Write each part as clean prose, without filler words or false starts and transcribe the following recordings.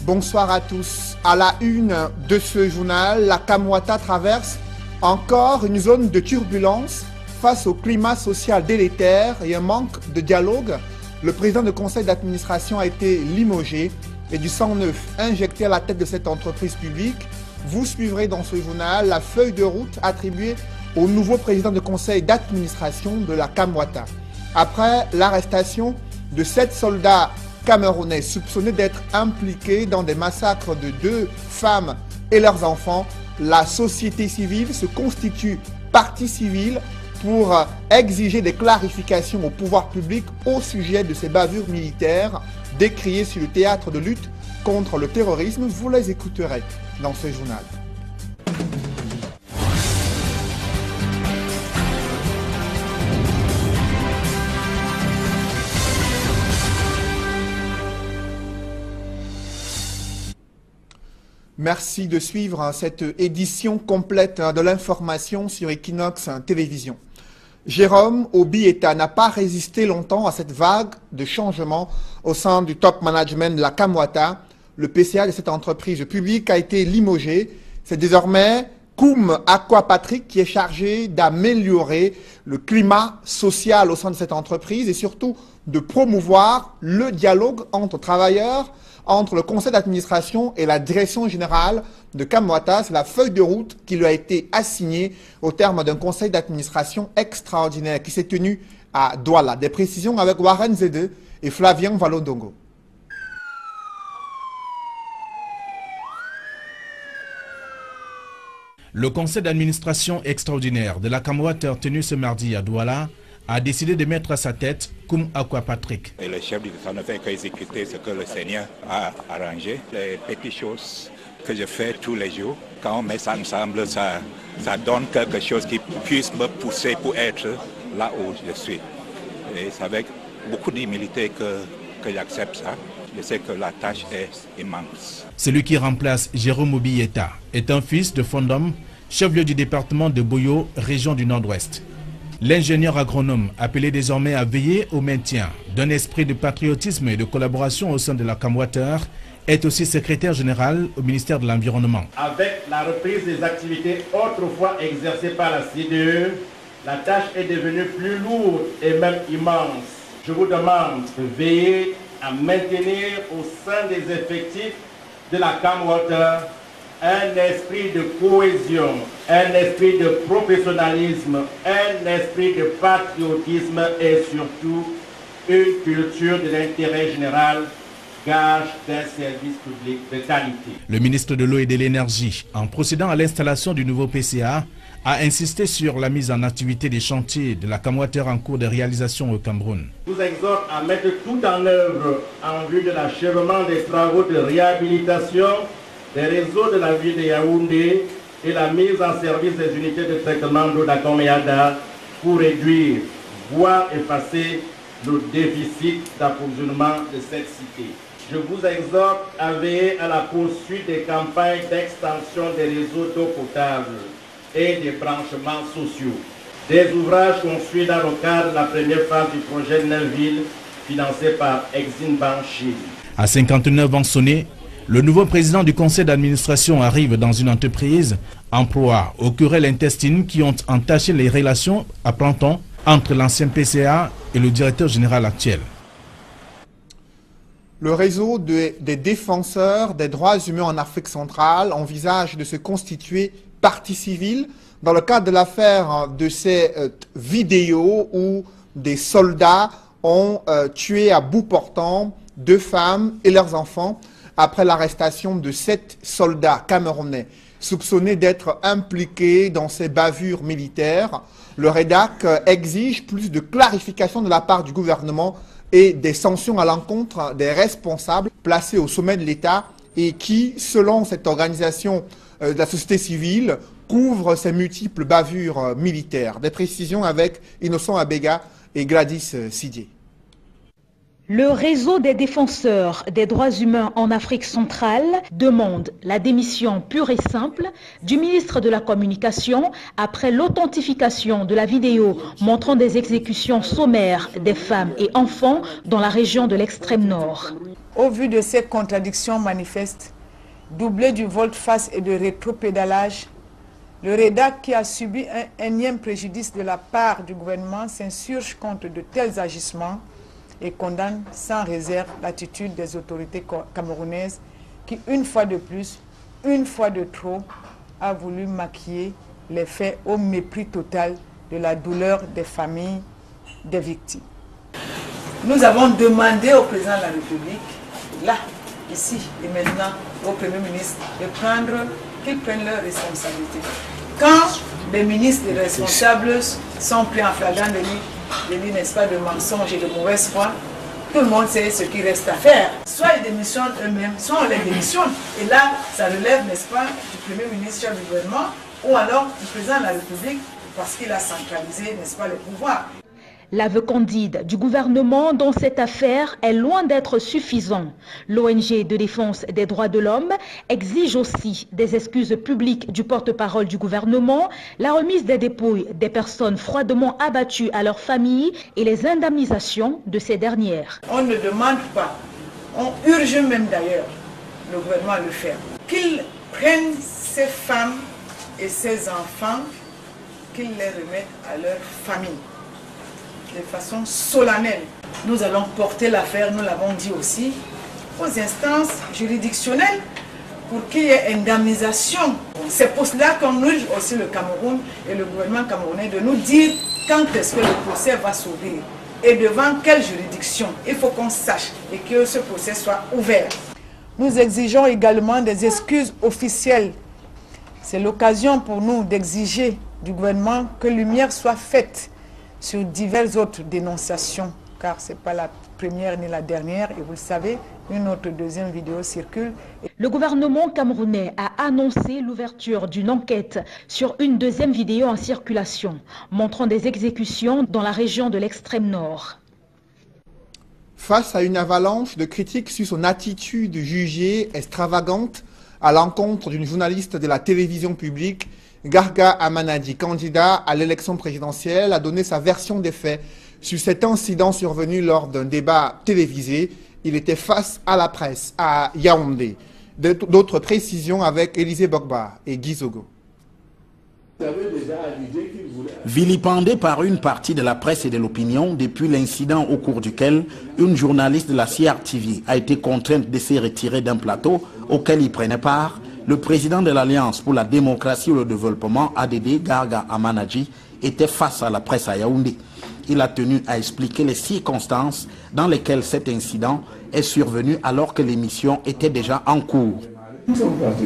Bonsoir à tous. À la une de ce journal, la Kamwata traverse encore une zone de turbulence face au climat social délétère et un manque de dialogue. Le président du conseil d'administration a été limogé et du sang neuf injecté à la tête de cette entreprise publique. Vous suivrez dans ce journal la feuille de route attribuée au nouveau président du conseil d'administration de la Kamwata. Après l'arrestation de 7 soldats camerounais soupçonnés d'être impliqués dans des massacres de 2 femmes et leurs enfants, la société civile se constitue partie civile pour exiger des clarifications au pouvoir public au sujet de ces bavures militaires décriées sur le théâtre de lutte contre le terrorisme. Vous les écouterez dans ce journal. Merci de suivre cette édition complète de l'information sur Equinox Télévision. Jérôme Obieta n'a pas résisté longtemps à cette vague de changements au sein du top management de la Kamwata. Le PCA de cette entreprise publique a été limogé. C'est désormais Koum Aquapatrick qui est chargé d'améliorer le climat social au sein de cette entreprise et surtout de promouvoir le dialogue entre travailleurs, entre le conseil d'administration et la direction générale de Kamwata. C'est la feuille de route qui lui a été assignée au terme d'un conseil d'administration extraordinaire qui s'est tenu à Douala. Des précisions avec Warren Zede et Flavien Valodongo. Le conseil d'administration extraordinaire de la Kamwata tenu ce mardi à Douala a décidé de mettre à sa tête Koum Aquapatrick. Et le chef du gouvernement ne fait qu'exécuter ce que le Seigneur a arrangé. Les petites choses que je fais tous les jours, quand on met ça ensemble, ça donne quelque chose qui puisse me pousser pour être là où je suis. Et c'est avec beaucoup d'humilité que j'accepte ça. Je sais que la tâche est immense. Celui qui remplace Jérôme Obieta est un fils de Fondom, chef-lieu du département de Boyo, région du Nord-Ouest. L'ingénieur agronome, appelé désormais à veiller au maintien d'un esprit de patriotisme et de collaboration au sein de la Kamwata, est aussi secrétaire général au ministère de l'Environnement. Avec la reprise des activités autrefois exercées par la CDE, la tâche est devenue plus lourde et même immense. Je vous demande de veiller à maintenir au sein des effectifs de la Kamwata un esprit de cohésion, un esprit de professionnalisme, un esprit de patriotisme et surtout une culture de l'intérêt général, gage d'un service public de qualité. Le ministre de l'Eau et de l'Énergie, en procédant à l'installation du nouveau PCA, a insisté sur la mise en activité des chantiers de la Kamwata en cours de réalisation au Cameroun. Je vous exhorte à mettre tout en œuvre en vue de l'achèvement des travaux de réhabilitation des réseaux de la ville de Yaoundé et la mise en service des unités de traitement d'eau d'Akoméada pour réduire, voire effacer le déficit d'approvisionnement de cette cité. Je vous exhorte à veiller à la poursuite des campagnes d'extension des réseaux d'eau potable et des branchements sociaux. Des ouvrages construits dans le cadre de la première phase du projet Neuville financé par Exim Bank Chine. À 59 ans sonnés, le nouveau président du conseil d'administration arrive dans une entreprise en proie aux querelles intestines qui ont entaché les relations à plein temps entre l'ancien PCA et le directeur général actuel. Le réseau des défenseurs des droits humains en Afrique centrale envisage de se constituer partie civile dans le cadre de l'affaire de ces vidéos où des soldats ont tué à bout portant 2 femmes et leurs enfants après l'arrestation de 7 soldats camerounais soupçonnés d'être impliqués dans ces bavures militaires. Le REDAC exige plus de clarifications de la part du gouvernement et des sanctions à l'encontre des responsables placés au sommet de l'État et qui, selon cette organisation de la société civile, couvrent ces multiples bavures militaires. Des précisions avec Innocent Abega et Gladys Sidier. Le réseau des défenseurs des droits humains en Afrique centrale demande la démission pure et simple du ministre de la Communication après l'authentification de la vidéo montrant des exécutions sommaires des femmes et enfants dans la région de l'extrême nord. Au vu de ces contradictions manifestes, doublées du volte-face et de rétropédalage, le REDAC, qui a subi un énième préjudice de la part du gouvernement, s'insurge contre de tels agissements et condamne sans réserve l'attitude des autorités camerounaises qui, une fois de plus, une fois de trop, a voulu maquiller les faits au mépris total de la douleur des familles des victimes. Nous avons demandé au président de la République, là, ici et maintenant, au Premier ministre, qu'ils prennent leurs responsabilités. Quand les ministres et les responsables sont pris en flagrant délit, n'est-ce pas, de mensonges et de mauvaise foi, tout le monde sait ce qu'il reste à faire. Soit ils démissionnent eux-mêmes, soit on les démissionne. Et là, ça relève, n'est-ce pas, du Premier ministre, chef du gouvernement, ou alors du président de la République, parce qu'il a centralisé, n'est-ce pas, les pouvoirs. L'aveu candide du gouvernement dans cette affaire est loin d'être suffisant. L'ONG de défense des droits de l'homme exige aussi des excuses publiques du porte-parole du gouvernement, la remise des dépouilles des personnes froidement abattues à leurs familles et les indemnisations de ces dernières. On ne demande pas, on urge même d'ailleurs le gouvernement à le faire, qu'il prenne ces femmes et ces enfants, qu'il les remette à leurs familles de façon solennelle. Nous allons porter l'affaire, nous l'avons dit aussi, aux instances juridictionnelles pour qu'il y ait indemnisation. C'est pour cela qu'on urge aussi le Cameroun et le gouvernement camerounais de nous dire quand est-ce que le procès va s'ouvrir et devant quelle juridiction. Il faut qu'on sache et que ce procès soit ouvert. Nous exigeons également des excuses officielles. C'est l'occasion pour nous d'exiger du gouvernement que lumière soit faite sur diverses autres dénonciations, car ce n'est pas la première ni la dernière, et vous le savez, une autre deuxième vidéo circule. Le gouvernement camerounais a annoncé l'ouverture d'une enquête sur une deuxième vidéo en circulation, montrant des exécutions dans la région de l'extrême nord. Face à une avalanche de critiques sur son attitude jugée extravagante à l'encontre d'une journaliste de la télévision publique, Garga Amanadji, candidat à l'élection présidentielle, a donné sa version des faits sur cet incident survenu lors d'un débat télévisé. Il était face à la presse à Yaoundé. D'autres précisions avec Élisée Bogba et Guy Zogo. Vilipendé par une partie de la presse et de l'opinion depuis l'incident au cours duquel une journaliste de la CRTV a été contrainte de se retirer d'un plateau auquel il prenait part, le président de l'Alliance pour la démocratie et le développement, ADD, Garga Amanadji, était face à la presse à Yaoundé. Il a tenu à expliquer les circonstances dans lesquelles cet incident est survenu alors que l'émission était déjà en cours. Nous sommes partis,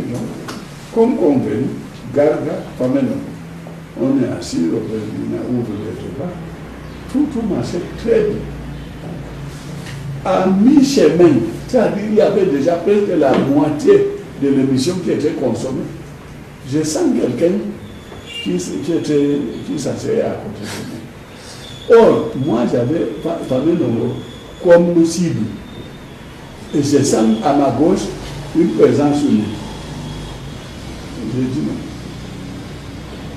comme convenu, Garga, on est assis, le président ouvre le débat, tout marchait très bien. À mi-chemin, c'est-à-dire qu'il y avait déjà presque la moitié de l'émission qui était consommée. Je sens quelqu'un qui s'asseyait à côté de moi. Or, moi j'avais Famenogo comme cible. Et je sens à ma gauche une présence humaine. J'ai dit non.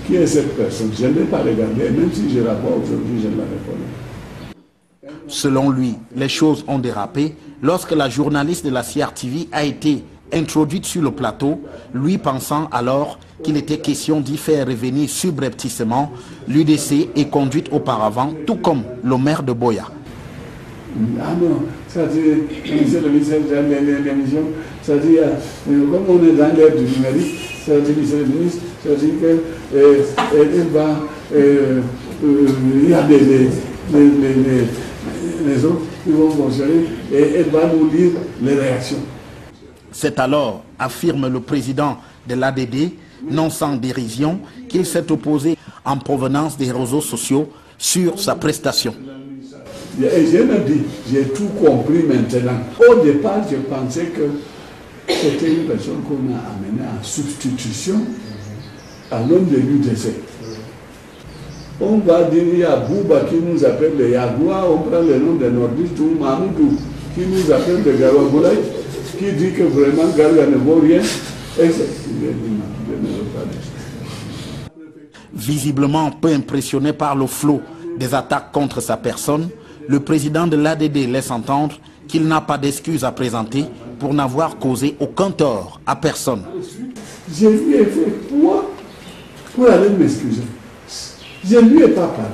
Qui est cette personne? Je ne l'ai pas regardé, même si je la vois aujourd'hui, je ne la reconnais. Selon lui, les choses ont dérapé lorsque la journaliste de la CRTV a été introduite sur le plateau, lui pensant alors qu'il était question d'y faire revenir subrepticement l'UDC et conduite auparavant, tout comme le maire de Boya. Ah non, c'est-à-dire, monsieur le ministre de l'émission, c'est-à-dire, comme on est dans l'ère du numérique, c'est-à-dire, monsieur le ministre, c'est-à-dire qu'il va, il y a les autres qui vont fonctionner et elle va nous lire les réactions. C'est alors, affirme le président de l'ADD, non sans dérision, qu'il s'est opposé en provenance des réseaux sociaux sur sa prestation. Et je me dis, j'ai tout compris maintenant. Au départ, je pensais que c'était une personne qu'on a amenée en substitution à l'homme de l'UDC. On va dire, il y a Bouba qui nous appelle les Yagoua, on prend le nom des nordistes, ou Mamoudou qui nous appelle les Gawagoulaï, qui dit que vraiment Garga ne vaut rien. Et visiblement peu impressionné par le flot des attaques contre sa personne, le président de l'ADD laisse entendre qu'il n'a pas d'excuses à présenter pour n'avoir causé aucun tort à personne. Je lui ai fait quoi pour aller m'excuser? Je ne lui ai pas parlé.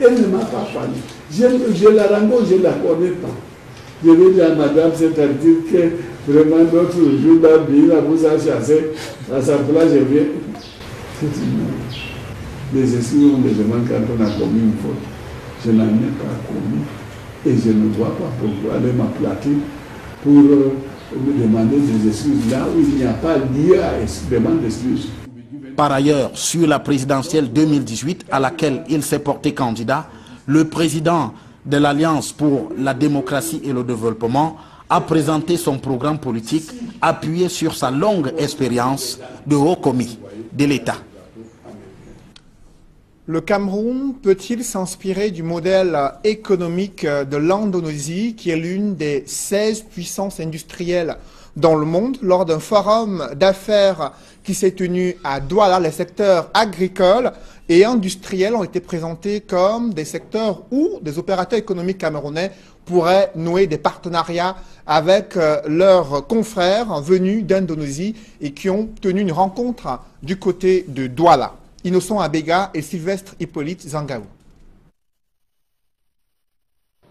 Elle ne m'a pas parlé. Je la rencontre, je ne la connais pas. Je vais dire à madame, c'est-à-dire que vraiment notre jour d'habillé vous a chassé à sa place, je viens. Les excuses, on les demande quand on a commis une faute. Je n'en ai pas commis et je ne vois pas pourquoi aller m'applatir pour me demander des excuses là où il n'y a pas lieu à demander d'excuses. Par ailleurs, sur la présidentielle 2018 à laquelle il s'est porté candidat, le président de l'Alliance pour la démocratie et le développement a présenté son programme politique appuyé sur sa longue expérience de haut commis de l'État. Le Cameroun peut-il s'inspirer du modèle économique de l'Indonésie, qui est l'une des 16 puissances industrielles dans le monde? Lors d'un forum d'affaires qui s'est tenu à Douala, les secteurs agricoles et industriels ont été présentés comme des secteurs où des opérateurs économiques camerounais pourraient nouer des partenariats avec leurs confrères venus d'Indonésie et qui ont tenu une rencontre du côté de Douala. Innocent Abega et Sylvestre Hippolyte Zangaou.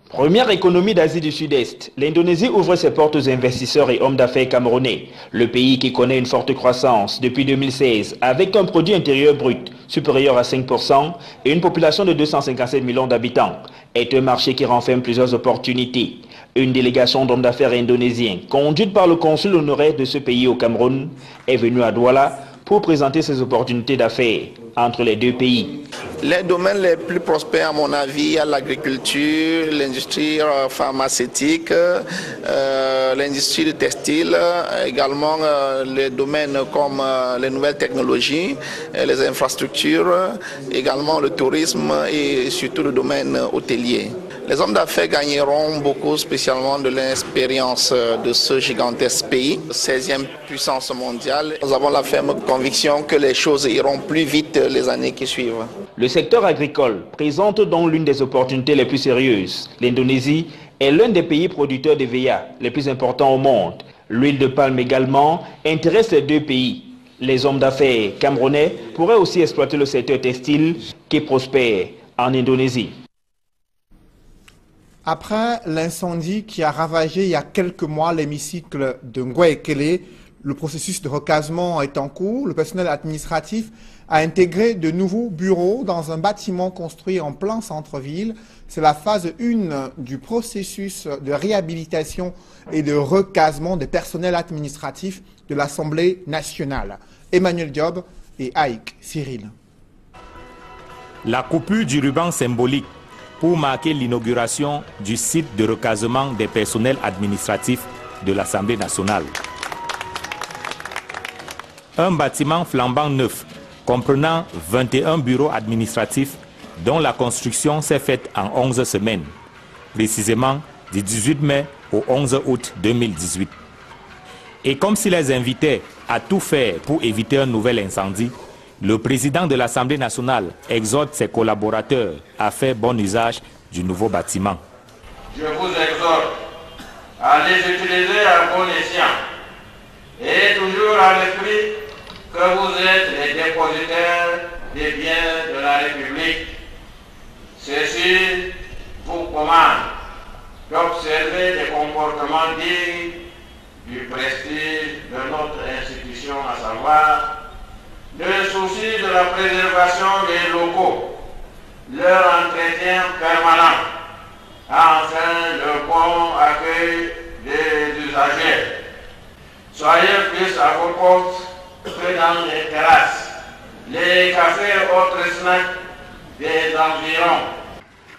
Première économie d'Asie du Sud-Est, l'Indonésie ouvre ses portes aux investisseurs et hommes d'affaires camerounais. Le pays qui connaît une forte croissance depuis 2016 avec un produit intérieur brut supérieur à 5% et une population de 257 millions d'habitants est un marché qui renferme plusieurs opportunités. Une délégation d'hommes d'affaires indonésiens conduite par le consul honoraire de ce pays au Cameroun est venue à Douala pour présenter ces opportunités d'affaires entre les deux pays. Les domaines les plus prospères, à mon avis, il y a l'agriculture, l'industrie pharmaceutique, l'industrie du textile, également les domaines comme les nouvelles technologies, les infrastructures, également le tourisme et surtout le domaine hôtelier. Les hommes d'affaires gagneront beaucoup, spécialement de l'expérience de ce gigantesque pays, 16e puissance mondiale. Nous avons la ferme conviction que les choses iront plus vite les années qui suivent. Le secteur agricole présente donc l'une des opportunités les plus sérieuses. L'Indonésie est l'un des pays producteurs de VA les plus importants au monde. L'huile de palme également intéresse les deux pays. Les hommes d'affaires camerounais pourraient aussi exploiter le secteur textile qui prospère en Indonésie. Après l'incendie qui a ravagé il y a quelques mois l'hémicycle de Ngouekele, le processus de recasement est en cours. Le personnel administratif a intégré de nouveaux bureaux dans un bâtiment construit en plein centre-ville. C'est la phase 1 du processus de réhabilitation et de recasement des personnels administratifs de l'Assemblée nationale. Emmanuel Diop et Aïk Cyril. La coupure du ruban symbolique pour marquer l'inauguration du site de recasement des personnels administratifs de l'Assemblée nationale. Un bâtiment flambant neuf, comprenant 21 bureaux administratifs dont la construction s'est faite en 11 semaines, précisément du 18 mai au 11 août 2018. Et comme s'il les invitait à tout faire pour éviter un nouvel incendie, le président de l'Assemblée nationale exhorte ses collaborateurs à faire bon usage du nouveau bâtiment. Je vous exhorte à les utiliser à bon escient et toujours à l'esprit que vous êtes les dépositaires des biens de la République. Ceci vous commande d'observer des comportements dignes du prestige de notre institution, à savoir le souci de la préservation des locaux, leur entretien permanent, enfin le bon accueil des usagers. Soyez plus à vos portes que dans les terrasses, les cafés et autres snacks des environs.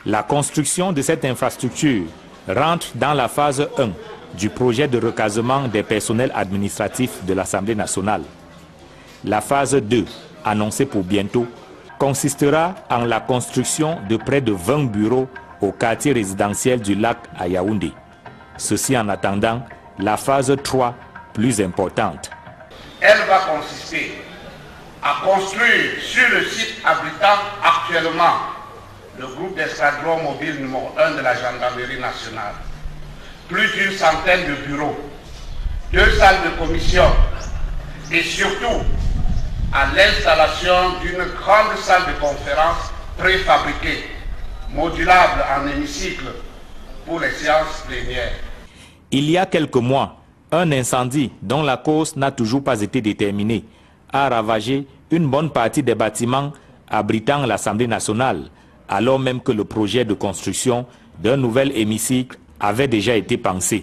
La construction de cette infrastructure rentre dans la phase 1 du projet de recasement des personnels administratifs de l'Assemblée nationale. La phase 2, annoncée pour bientôt, consistera en la construction de près de 20 bureaux au quartier résidentiel du lac à Yaoundé. Ceci en attendant la phase 3 plus importante. Elle va consister à construire sur le site abritant actuellement le groupe d'escadron mobile numéro 1 de la gendarmerie nationale plus d'une centaine de bureaux, 2 salles de commission et surtout à l'installation d'une grande salle de conférence préfabriquée, modulable en hémicycle pour les séances plénières. Il y a quelques mois, un incendie dont la cause n'a toujours pas été déterminée a ravagé une bonne partie des bâtiments abritant l'Assemblée nationale, alors même que le projet de construction d'un nouvel hémicycle avait déjà été pensé.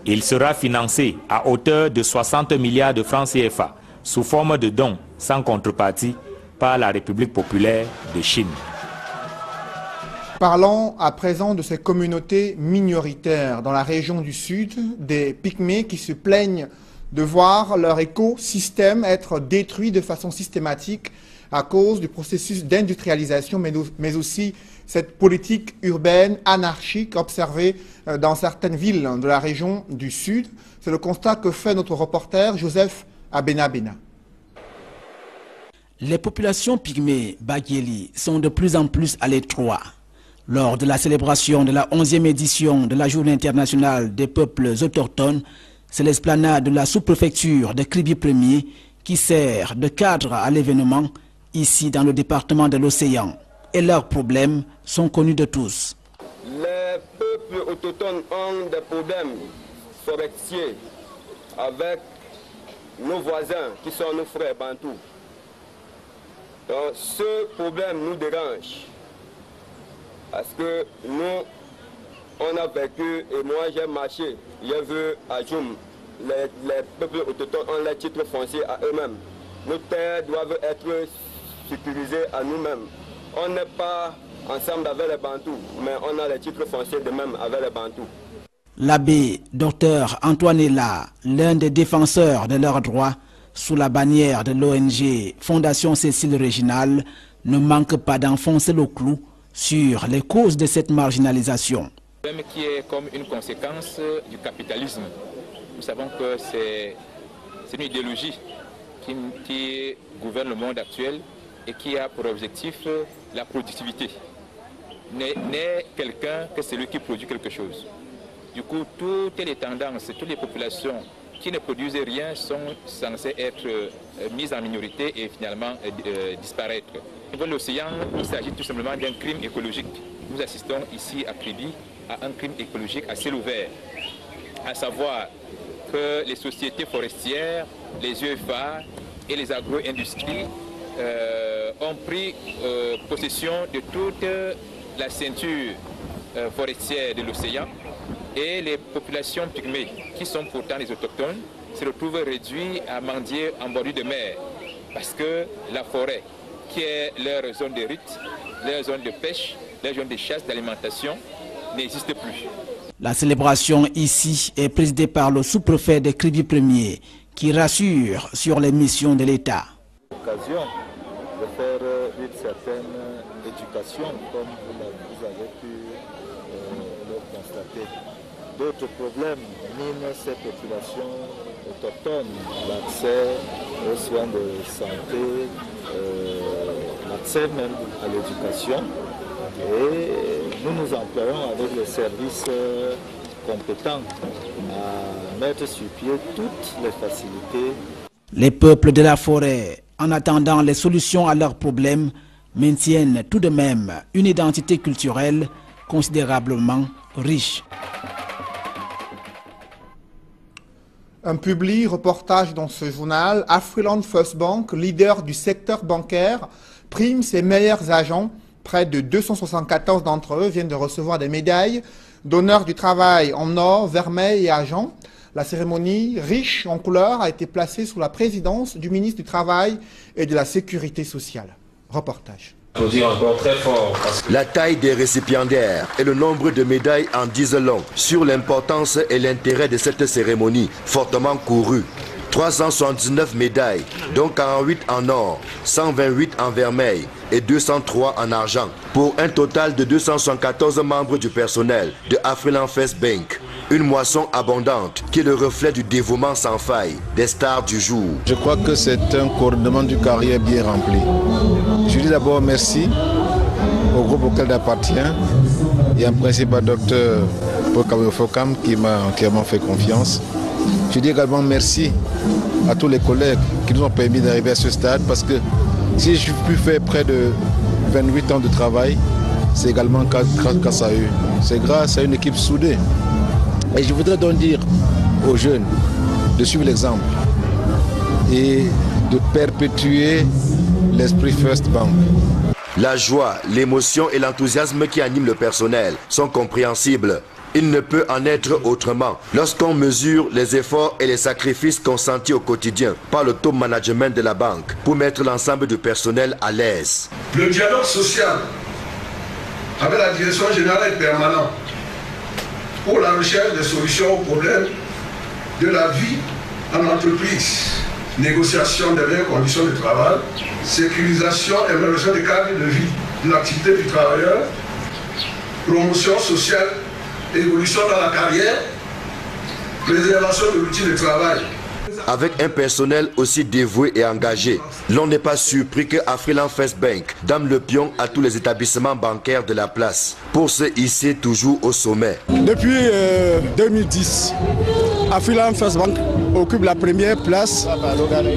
Il sera financé à hauteur de 60 milliards de francs CFA sous forme de dons sans contrepartie par la République populaire de Chine. Parlons à présent de ces communautés minoritaires dans la région du sud, des Pygmées qui se plaignent de voir leur écosystème être détruit de façon systématique à cause du processus d'industrialisation, mais aussi cette politique urbaine anarchique observée dans certaines villes de la région du sud. C'est le constat que fait notre reporter Joseph Abenabena. Les populations pygmées Baguéli sont de plus en plus à l'étroit. Lors de la célébration de la 11e édition de la Journée internationale des peuples autochtones, c'est l'esplanade de la sous-préfecture de Kribi Ier qui sert de cadre à l'événement ici dans le département de l'Océan. Et leurs problèmes sont connus de tous. Les peuples autochtones ont des problèmes forestiers avec nos voisins qui sont nos frères bantous. Donc ce problème nous dérange parce que nous, on a vécu et moi j'ai marché, j'ai vu à Djoum, les peuples autochtones ont les titres fonciers à eux-mêmes. Nos terres doivent être sécurisées à nous-mêmes. On n'est pas ensemble avec les Bantous, mais on a les titres fonciers de même avec les Bantous. L'abbé Dr Antoine Ella, l'un des défenseurs de leurs droits, sous la bannière de l'ONG Fondation Cécile Régionale, ne manque pas d'enfoncer le clou sur les causes de cette marginalisation. Même qui est comme une conséquence du capitalisme. Nous savons que c'est une idéologie qui gouverne le monde actuel et qui a pour objectif la productivité. N'est quelqu'un que celui qui produit quelque chose. Du coup, toutes les tendances, toutes les populations qui ne produisent rien sont censées être mises en minorité et finalement disparaître. Au niveau de l'océan, il s'agit tout simplement d'un crime écologique. Nous assistons ici à Kribi à un crime écologique à ciel ouvert, à savoir que les sociétés forestières, les UFA et les agro-industries ont pris possession de toute la ceinture forestière de l'océan et les populations pygmées, qui sont pourtant les autochtones, se retrouvent réduits à mendier en bordure de mer parce que la forêt, qui est leur zone de rite, leur zone de pêche, leur zone de chasse, d'alimentation, n'existe plus. La célébration ici est présidée par le sous-préfet de Kribi Ier qui rassure sur les missions de l'État. L'occasion de faire une certaine éducation comme vous avez pu le constater. D'autres problèmes minent ces populations autochtones, l'accès aux soins de santé, l'accès même à l'éducation. Et nous nous employons avec les services compétents à mettre sur pied toutes les facilités. Les peuples de la forêt, en attendant les solutions à leurs problèmes, maintiennent tout de même une identité culturelle considérablement riche. Un public reportage dans ce journal. Afriland First Bank, leader du secteur bancaire, prime ses meilleurs agents. Près de 274 d'entre eux viennent de recevoir des médailles d'honneur du travail en or, vermeil et argent. La cérémonie, riche en couleurs, a été placée sous la présidence du ministre du Travail et de la Sécurité sociale. Reportage. La taille des récipiendaires et le nombre de médailles en disent long sur l'importance et l'intérêt de cette cérémonie fortement courue. 379 médailles, dont 48 en or, 128 en vermeil et 203 en argent, pour un total de 274 membres du personnel de Afriland First Bank. Une moisson abondante qui est le reflet du dévouement sans faille des stars du jour. Je crois que c'est un coordonnement du carrière bien rempli. Je dis d'abord merci au groupe auquel j'appartiens et en principe à Dr Paul Fokam qui m'a fait confiance. Je dis également merci à tous les collègues qui nous ont permis d'arriver à ce stade parce que si j'ai pu faire près de 28 ans de travail, c'est également grâce à eux. C'est grâce à une équipe soudée. Et je voudrais donc dire aux jeunes de suivre l'exemple et de perpétuer l'esprit First Bank. La joie, l'émotion et l'enthousiasme qui animent le personnel sont compréhensibles. Il ne peut en être autrement lorsqu'on mesure les efforts et les sacrifices consentis au quotidien par le top management de la banque pour mettre l'ensemble du personnel à l'aise. Le dialogue social avec la direction générale est permanent pour la recherche des solutions aux problèmes de la vie en entreprise. Négociation des meilleures conditions de travail, sécurisation et amélioration des cadres de vie, de l'activité du travailleur, promotion sociale, évolution dans la carrière, préservation de l'outil de travail. Avec un personnel aussi dévoué et engagé, l'on n'est pas surpris que Afriland First Bank dame le pion à tous les établissements bancaires de la place pour se hisser toujours au sommet. Depuis 2010, Afriland First Bank occupe la première place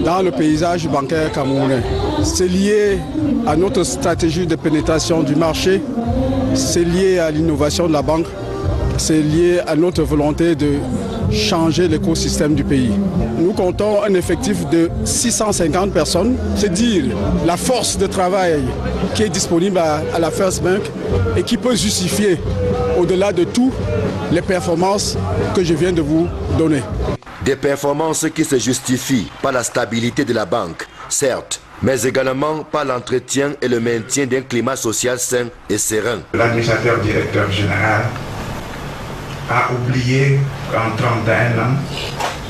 dans le paysage bancaire camerounais. C'est lié à notre stratégie de pénétration du marché, c'est lié à l'innovation de la banque, c'est lié à notre volonté de changer l'écosystème du pays. Nous comptons un effectif de 650 personnes, c'est dire la force de travail qui est disponible à la First Bank et qui peut justifier, au-delà de tout, les performances que je viens de vous donner. Des performances qui se justifient par la stabilité de la banque, certes, mais également par l'entretien et le maintien d'un climat social sain et serein. L'administrateur directeur général a oublié qu'en 31 ans,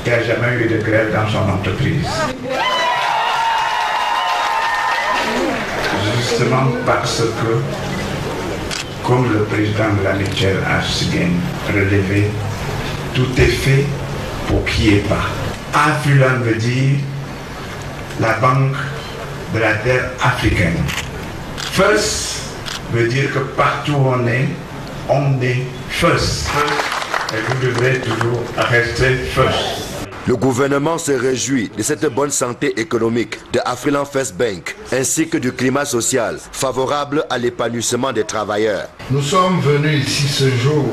il n'y a jamais eu de grève dans son entreprise. Justement parce que, comme le président de la mutuelle a si bien relevé, tout est fait pour qu'il n'y ait pas. Afriland veut dire la banque de la terre africaine. First veut dire que partout où on est first. Et vous devrez toujours rester first. Le gouvernement se réjouit de cette bonne santé économique de Afriland First Bank ainsi que du climat social favorable à l'épanouissement des travailleurs. Nous sommes venus ici ce jour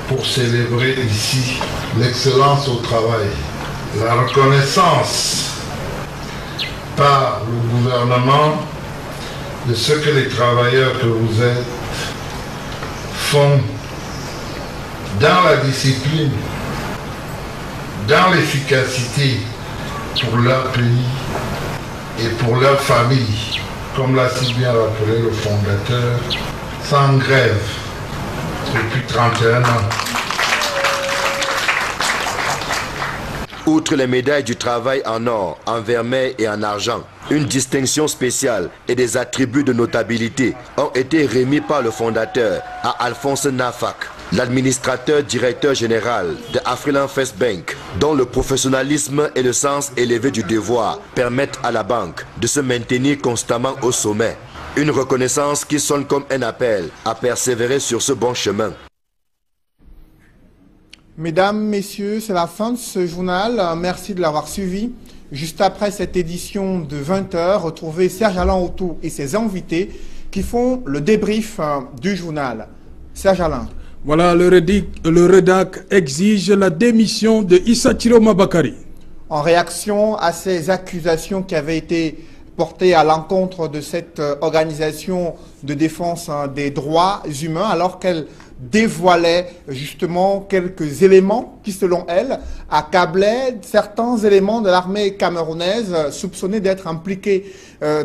pour célébrer ici l'excellence au travail, la reconnaissance par le gouvernement de ce que les travailleurs que vous êtes font dans la discipline, dans l'efficacité pour leur pays et pour leur famille, comme l'a si bien rappelé le fondateur, sans grève depuis 31 ans. Outre les médailles du travail en or, en vermeil et en argent, une distinction spéciale et des attributs de notabilité ont été remis par le fondateur à Alphonse Nafak, l'administrateur directeur général de Afriland First Bank, dont le professionnalisme et le sens élevé du devoir permettent à la banque de se maintenir constamment au sommet. Une reconnaissance qui sonne comme un appel à persévérer sur ce bon chemin. Mesdames, Messieurs, c'est la fin de ce journal. Merci de l'avoir suivi. Juste après cette édition de 20h, retrouvez Serge Alain Autou et ses invités qui font le débrief du journal. Serge Alain. Voilà, le REDAC exige la démission de Issa Chiroma Bakari. En réaction à ces accusations qui avaient été portées à l'encontre de cette organisation de défense des droits humains, alors qu'elle dévoilait justement quelques éléments qui, selon elle, accablaient certains éléments de l'armée camerounaise soupçonnés d'être impliqués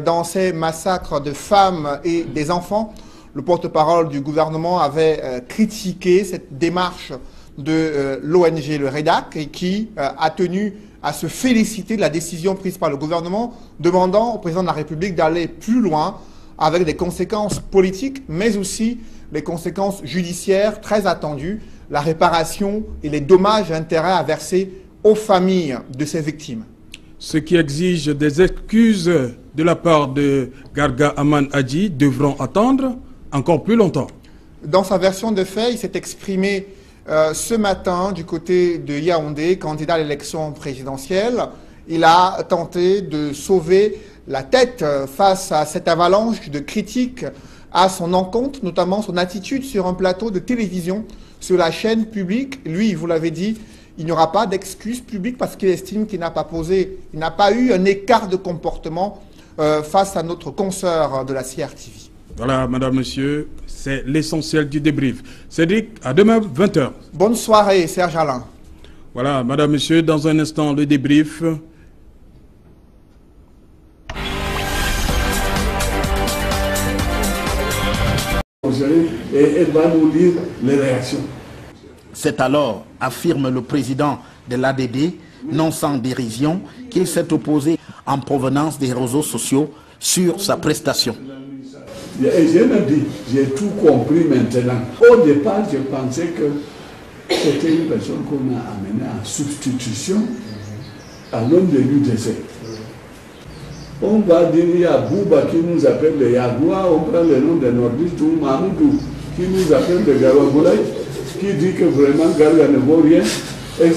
dans ces massacres de femmes et des enfants. Le porte-parole du gouvernement avait critiqué cette démarche de l'ONG, le REDAC, et qui a tenu à se féliciter de la décision prise par le gouvernement, demandant au président de la République d'aller plus loin avec des conséquences politiques, mais aussi les conséquences judiciaires très attendues, la réparation et les dommages et intérêts à verser aux familles de ces victimes. Ce qui exige des excuses de la part de Garga Aman Adji devront attendre encore plus longtemps. Dans sa version de fait, il s'est exprimé ce matin du côté de Yaoundé, candidat à l'élection présidentielle. Il a tenté de sauver la tête face à cette avalanche de critiques à son encontre, notamment son attitude sur un plateau de télévision sur la chaîne publique. Lui, vous l'avez dit, il n'y aura pas d'excuses publiques parce qu'il estime qu'il n'a pas eu un écart de comportement face à notre consoeur de la CRTV. Voilà, madame, monsieur, c'est l'essentiel du débrief. Cédric, à demain, 20h. Bonne soirée, Serge Alain. Voilà, madame, monsieur, dans un instant, le débrief. Et elle va nous lire les réactions. C'est alors, affirme le président de l'ADD, non sans dérision, qu'il s'est opposé en provenance des réseaux sociaux sur sa prestation. Et je me dis, j'ai tout compris maintenant. Au départ, je pensais que c'était une personne qu'on a amenée en substitution à l'homme de l'UDC. On va dire, il y a Bouba qui nous appelle les Yagoua, on prend le nom des nordistes, ou Mamoudou qui nous appelle les Gawagoulaï, qui dit que vraiment Garga ne vaut rien. Et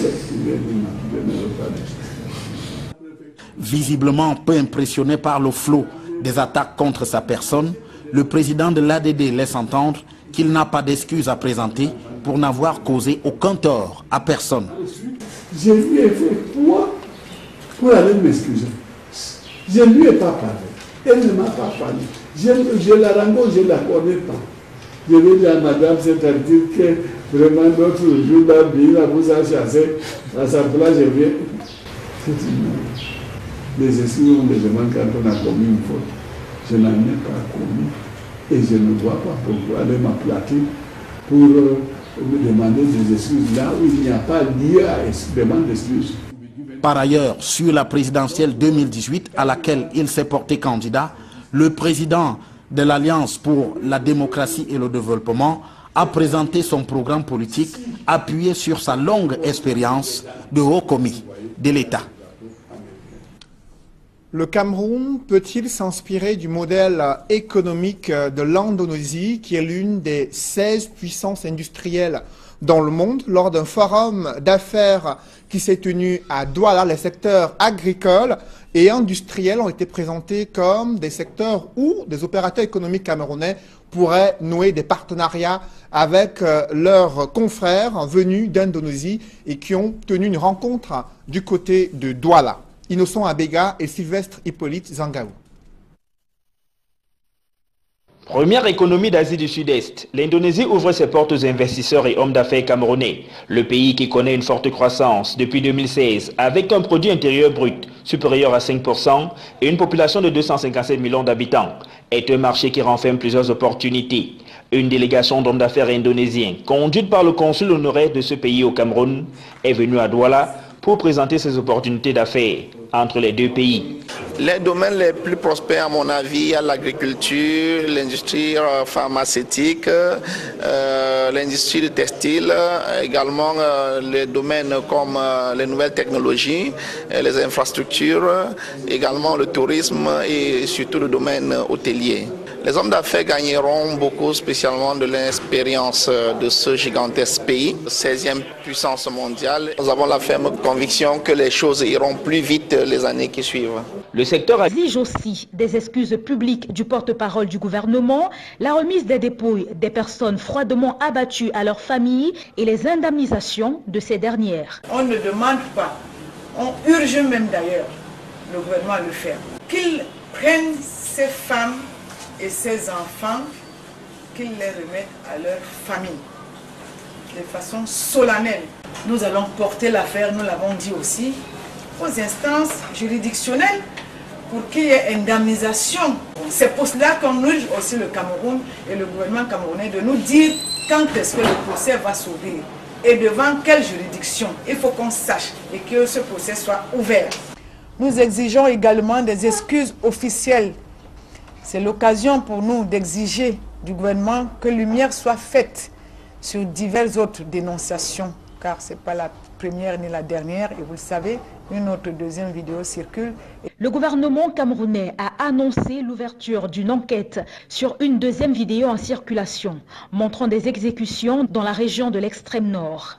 visiblement peu impressionné par le flot des attaques contre sa personne, le président de l'ADD laisse entendre qu'il n'a pas d'excuses à présenter pour n'avoir causé aucun tort à personne. Je lui ai fait quoi pour aller m'excuser? Je ne lui ai pas parlé. Elle ne m'a pas parlé. Je la rencontre, je ne la connais pas. Je vais dire à madame, c'est-à-dire que vraiment l'autre jour, là, Bina vous a chassé à sa place, je viens. Les excuses, on les demande quand on a commis une faute. Je n'en ai pas commis. Et je ne vois pas pourquoi aller m'applatir pour me demander des excuses là où il n'y a pas lieu à demander d'excuses. Par ailleurs, sur la présidentielle 2018 à laquelle il s'est porté candidat, le président de l'Alliance pour la démocratie et le développement a présenté son programme politique appuyé sur sa longue expérience de haut commis de l'État. Le Cameroun peut-il s'inspirer du modèle économique de l'Indonésie, qui est l'une des 16 puissances industrielles dans le monde? Lors d'un forum d'affaires qui s'est tenu à Douala, les secteurs agricoles et industriels ont été présentés comme des secteurs où des opérateurs économiques camerounais pourraient nouer des partenariats avec leurs confrères venus d'Indonésie et qui ont tenu une rencontre du côté de Douala. Innocent Abega et Sylvestre Hippolyte Zangaou. Première économie d'Asie du Sud-Est, l'Indonésie ouvre ses portes aux investisseurs et hommes d'affaires camerounais. Le pays qui connaît une forte croissance depuis 2016 avec un produit intérieur brut supérieur à 5% et une population de 257 millions d'habitants est un marché qui renferme plusieurs opportunités. Une délégation d'hommes d'affaires indonésiens conduite par le consul honoraire de ce pays au Cameroun est venue à Douala pour présenter ces opportunités d'affaires entre les deux pays. Les domaines les plus prospères, à mon avis, il y a l'agriculture, l'industrie pharmaceutique, l'industrie du textile, également les domaines comme les nouvelles technologies, les infrastructures, également le tourisme et surtout le domaine hôtelier. Les hommes d'affaires gagneront beaucoup, spécialement de l'expérience de ce gigantesque pays, 16e puissance mondiale. Nous avons la ferme conviction que les choses iront plus vite les années qui suivent. Le secteur exige aussi des excuses publiques du porte-parole du gouvernement, la remise des dépouilles des personnes froidement abattues à leurs familles et les indemnisations de ces dernières. On ne demande pas, on urge même d'ailleurs le gouvernement à le faire, qu'il prenne ces femmes et ces enfants, qu'ils les remettent à leur famille de façon solennelle. Nous allons porter l'affaire, nous l'avons dit aussi, aux instances juridictionnelles pour qu'il y ait indemnisation. C'est pour cela qu'on urge aussi le Cameroun et le gouvernement camerounais de nous dire quand est-ce que le procès va s'ouvrir. et devant quelle juridiction. Il faut qu'on sache et que ce procès soit ouvert. Nous exigeons également des excuses officielles. C'est l'occasion pour nous d'exiger du gouvernement que lumière soit faite sur diverses autres dénonciations, car ce n'est pas la première ni la dernière, et vous le savez, une autre deuxième vidéo circule. Le gouvernement camerounais a annoncé l'ouverture d'une enquête sur une deuxième vidéo en circulation, montrant des exécutions dans la région de l'extrême nord.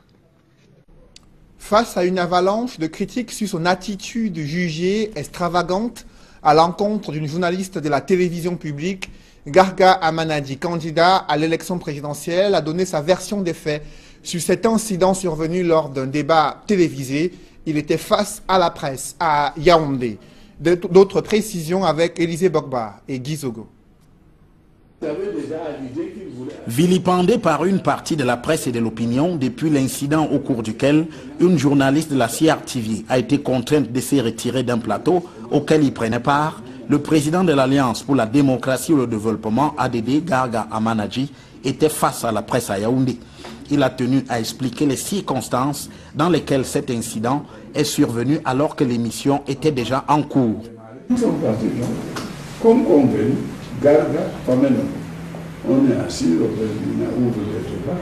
Face à une avalanche de critiques sur son attitude jugée extravagante à l'encontre d'une journaliste de la télévision publique, Garga Amanadji, candidat à l'élection présidentielle, a donné sa version des faits sur cet incident survenu lors d'un débat télévisé. Il était face à la presse à Yaoundé. D'autres précisions avec Élisée Bogba et Guy Zogo. Vilipendé par une partie de la presse et de l'opinion depuis l'incident au cours duquel une journaliste de la CRTV a été contrainte de se retirer d'un plateau auquel il prenait part, le président de l'Alliance pour la démocratie et le développement, ADD, Garga Amanadji, était face à la presse à Yaoundé. Il a tenu à expliquer les circonstances dans lesquelles cet incident est survenu alors que l'émission était déjà en cours. Nous sommes partis, comme convenu, Garga, on est assis, le président ouvre les débats,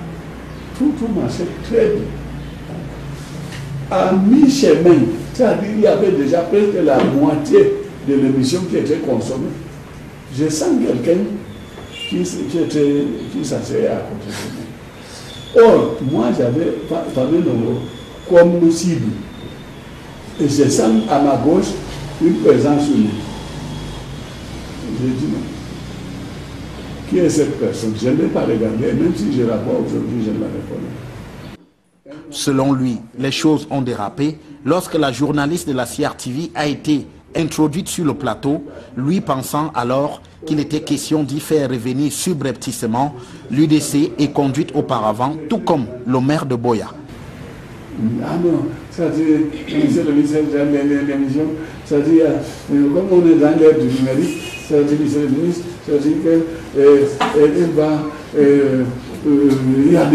tout marchait très bien. À mi-chemin, c'est-à-dire il y avait déjà presque la moitié de l'émission qui était consommée. Je sens quelqu'un qui s'asseyait à côté de moi. Or, moi j'avais Famenogo comme cible. Et je sens à ma gauche une présence unique. J'ai dit non. Qui est cette personne? Je ne l'ai pas regardé, même si je la vois aujourd'hui, je ne la reconnais. Selon lui, les choses ont dérapé lorsque la journaliste de la CRTV a été introduite sur le plateau, lui pensant alors qu'il était question d'y faire revenir subrepticement l'UDC et conduite auparavant, tout comme le maire de Boya. Ah non, c'est-à-dire, monsieur le ministre de l'émission, c'est-à-dire, comme on est dans l'ère du numérique, c'est-à-dire, monsieur le ministre, c'est-à-dire qu'il y a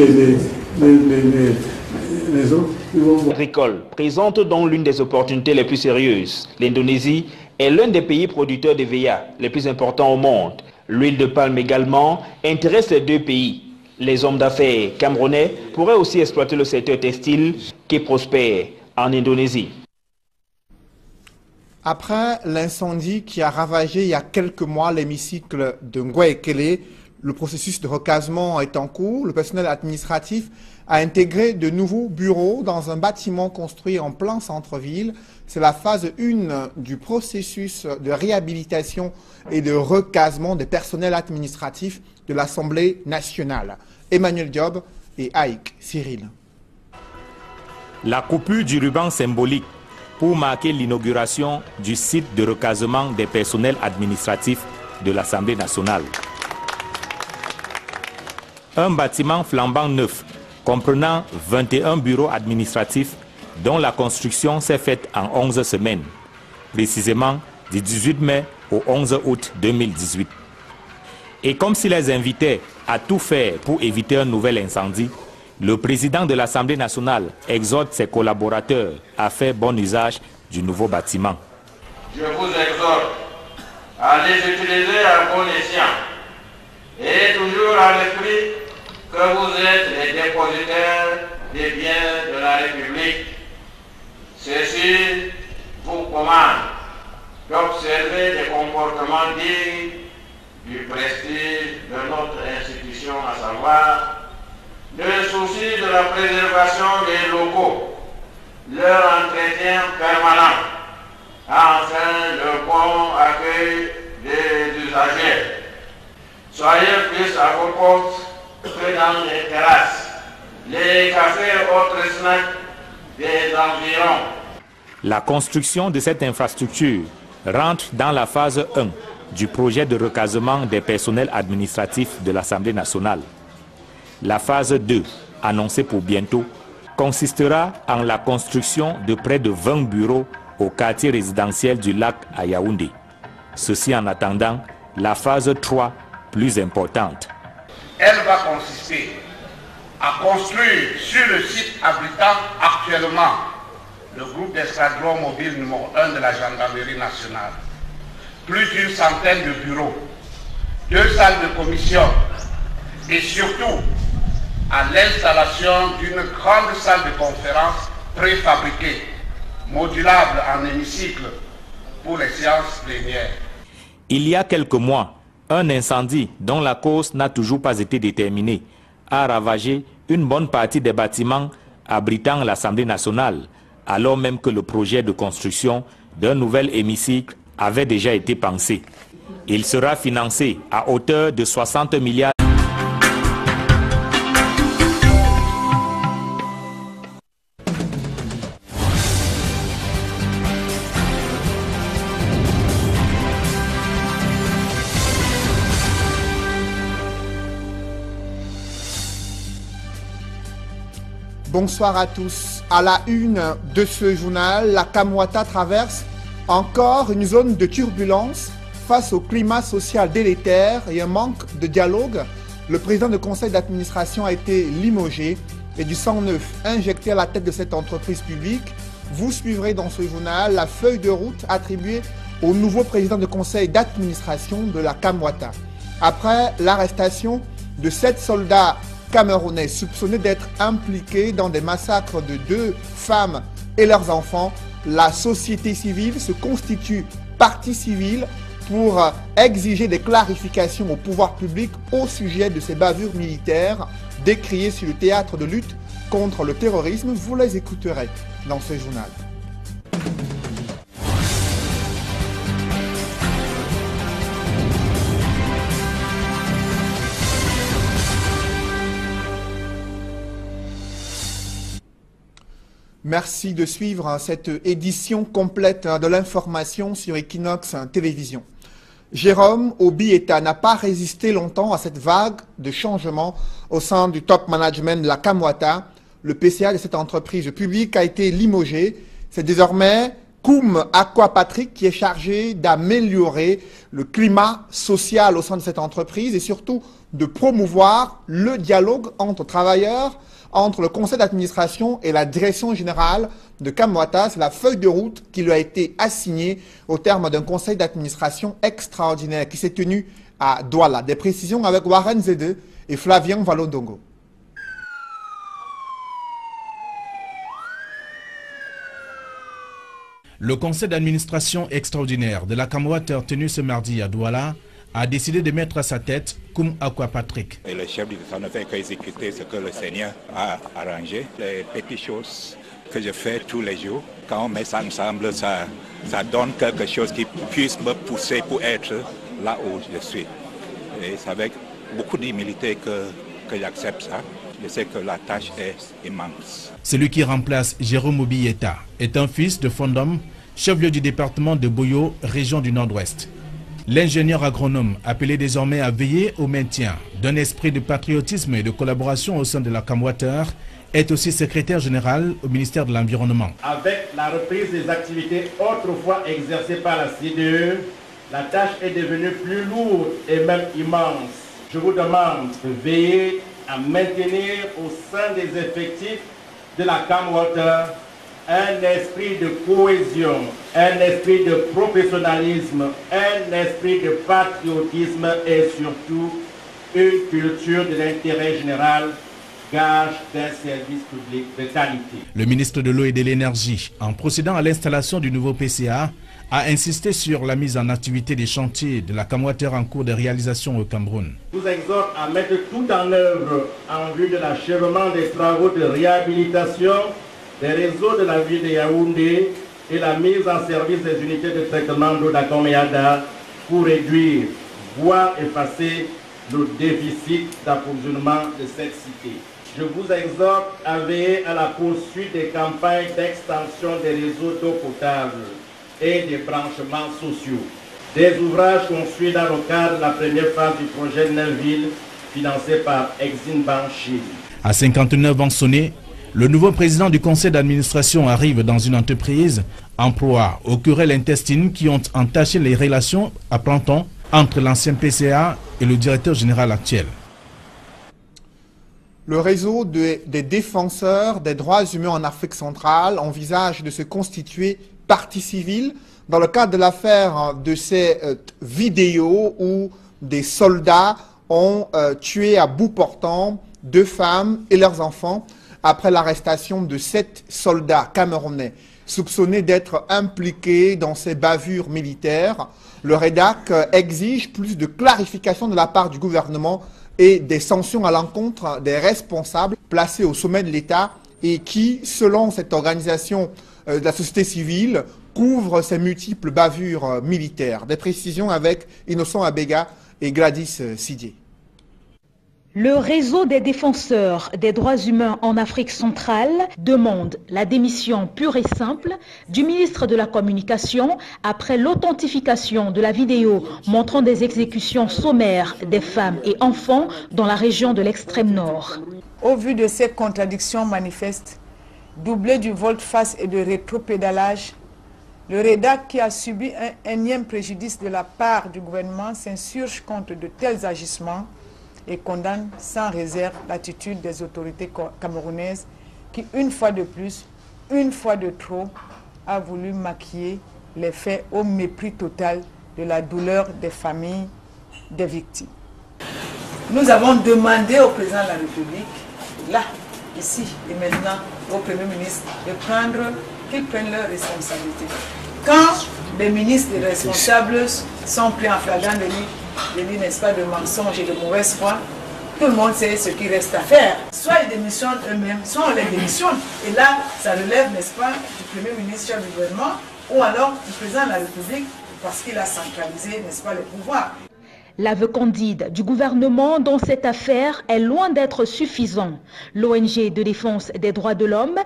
les autres qui vont... Agricole présente donc l'une des opportunités les plus sérieuses. L'Indonésie est l'un des pays producteurs de VA les plus importants au monde. L'huile de palme également intéresse les deux pays. Les hommes d'affaires camerounais pourraient aussi exploiter le secteur textile qui prospère en Indonésie. Après l'incendie qui a ravagé il y a quelques mois l'hémicycle de Ngouekele, le processus de recasement est en cours. Le personnel administratif a intégré de nouveaux bureaux dans un bâtiment construit en plein centre-ville. C'est la phase 1 du processus de réhabilitation et de recasement des personnels administratifs de l'Assemblée nationale. Emmanuel Diop et Aïk Cyril. La coupure du ruban symbolique pour marquer l'inauguration du site de recasement des personnels administratifs de l'Assemblée nationale. Un bâtiment flambant neuf, comprenant 21 bureaux administratifs dont la construction s'est faite en 11 semaines, précisément du 18 mai au 11 août 2018. Et comme s'il les invitait à tout faire pour éviter un nouvel incendie, le président de l'Assemblée nationale exhorte ses collaborateurs à faire bon usage du nouveau bâtiment. Je vous exhorte à les utiliser à bon escient et toujours à l'esprit que vous êtes les dépositaires des biens de la République. Ceci vous commande d'observer des comportements dignes du prestige de notre institution, à savoir le souci de la préservation des locaux, leur entretien permanent, enfin le bon accueil des usagers. Soyez plus à vos portes que dans les terrasses, les cafés et autres snacks des environs. La construction de cette infrastructure rentre dans la phase 1 du projet de recasement des personnels administratifs de l'Assemblée nationale. La phase 2, annoncée pour bientôt, consistera en la construction de près de 20 bureaux au quartier résidentiel du lac à Yaoundé. Ceci en attendant la phase 3 plus importante. Elle va consister à construire sur le site abritant actuellement le groupe d'escadron mobile numéro 1 de la gendarmerie nationale. Plus d'une centaine de bureaux, 2 salles de commission et surtout à l'installation d'une grande salle de conférence préfabriquée, modulable en hémicycle pour les séances plénières. Il y a quelques mois, un incendie dont la cause n'a toujours pas été déterminée a ravagé une bonne partie des bâtiments abritant l'Assemblée nationale, alors même que le projet de construction d'un nouvel hémicycle avait déjà été pensé. Il sera financé à hauteur de 60 milliards. Bonsoir à tous. À la une de ce journal, la Kamwata traverse encore une zone de turbulence face au climat social délétère et un manque de dialogue. Le président du conseil d'administration a été limogé et du sang neuf injecté à la tête de cette entreprise publique. Vous suivrez dans ce journal la feuille de route attribuée au nouveau président du conseil d'administration de la Kamwata. Après l'arrestation de 7 soldats camerounais soupçonnés d'être impliqués dans des massacres de 2 femmes et leurs enfants, la société civile se constitue partie civile pour exiger des clarifications au pouvoir public au sujet de ces bavures militaires décriées sur le théâtre de lutte contre le terrorisme. Vous les écouterez dans ce journal. Merci de suivre cette édition complète de l'information sur Equinox Télévision. Jérôme Obieta n'a pas résisté longtemps à cette vague de changements au sein du top management de la Kamwata. Le PCA de cette entreprise publique a été limogé. C'est désormais Koum Aquapatrick qui est chargé d'améliorer le climat social au sein de cette entreprise et surtout de promouvoir le dialogue entre travailleurs, entre le conseil d'administration et la direction générale de Kamwata. C'est la feuille de route qui lui a été assignée au terme d'un conseil d'administration extraordinaire qui s'est tenu à Douala. Des précisions avec Warren Zede et Flavien Valodongo. Le conseil d'administration extraordinaire de la Kamwata tenu ce mardi à Douala a décidé de mettre à sa tête Koum Aquapatrick. Et le chef du gouvernement ne fait qu'exécuter ce que le Seigneur a arrangé. Les petites choses que je fais tous les jours, quand on met ça ensemble, ça donne quelque chose qui puisse me pousser pour être là où je suis. Et c'est avec beaucoup d'humilité que j'accepte ça. Je sais que la tâche est immense. Celui qui remplace Jérôme Obieta est un fils de Fondom, chef-lieu du département de Boyo, région du Nord-Ouest. L'ingénieur agronome, appelé désormais à veiller au maintien d'un esprit de patriotisme et de collaboration au sein de la Kamwata, est aussi secrétaire général au ministère de l'Environnement. Avec la reprise des activités autrefois exercées par la CDE, la tâche est devenue plus lourde et même immense. Je vous demande de veiller à maintenir au sein des effectifs de la Kamwata un esprit de cohésion, un esprit de professionnalisme, un esprit de patriotisme et surtout une culture de l'intérêt général, gage d'un service public de qualité. Le ministre de l'Eau et de l'Énergie, en procédant à l'installation du nouveau PCA, a insisté sur la mise en activité des chantiers de la Kamwata en cours de réalisation au Cameroun. Je vous exhorte à mettre tout en œuvre en vue de l'achèvement des travaux de réhabilitation des réseaux de la ville de Yaoundé et la mise en service des unités de traitement d'eau d'Akoméada pour réduire, voire effacer le déficit d'approvisionnement de cette cité. Je vous exhorte à veiller à la poursuite des campagnes d'extension des réseaux d'eau potable et des branchements sociaux. Des ouvrages construits dans le cadre de la première phase du projet Neuville, financé par Exim Bank Chine. À 59 ans sonnés, le nouveau président du conseil d'administration arrive dans une entreprise en proie aux querelles intestines qui ont entaché les relations à plein temps entre l'ancien PCA et le directeur général actuel. Le réseau des défenseurs des droits humains en Afrique centrale envisage de se constituer partie civile dans le cadre de l'affaire de ces vidéos où des soldats ont tué à bout portant 2 femmes et leurs enfants après l'arrestation de 7 soldats camerounais soupçonnés d'être impliqués dans ces bavures militaires. Le REDAC exige plus de clarification de la part du gouvernement et des sanctions à l'encontre des responsables placés au sommet de l'État et qui, selon cette organisation de la société civile, couvrent ces multiples bavures militaires. Des précisions avec Innocent Abega et Gladys Sidier. Le réseau des défenseurs des droits humains en Afrique centrale demande la démission pure et simple du ministre de la Communication après l'authentification de la vidéo montrant des exécutions sommaires des femmes et enfants dans la région de l'extrême nord. Au vu de ces contradictions manifestes, doublées du volte-face et de rétropédalage, le REDAC, qui a subi un énième préjudice de la part du gouvernement, s'insurge contre de tels agissements et condamne sans réserve l'attitude des autorités camerounaises qui, une fois de plus, une fois de trop, a voulu maquiller les faits au mépris total de la douleur des familles des victimes. Nous avons demandé au président de la République, là, ici et maintenant, au Premier ministre, qu'ils prennent leurs responsabilités. Quand les ministres et les responsables sont pris en flagrant délit, n'est-ce pas, de mensonges et de mauvaise foi, tout le monde sait ce qu'il reste à faire. Soit ils démissionnent eux-mêmes, soit on les démissionne. Et là, ça relève, n'est-ce pas, du Premier ministre, chef du gouvernement, ou alors du président de la République, parce qu'il a centralisé, n'est-ce pas, les pouvoirs. L'aveu candide du gouvernement dans cette affaire est loin d'être suffisant. L'ONG de défense des droits de l'homme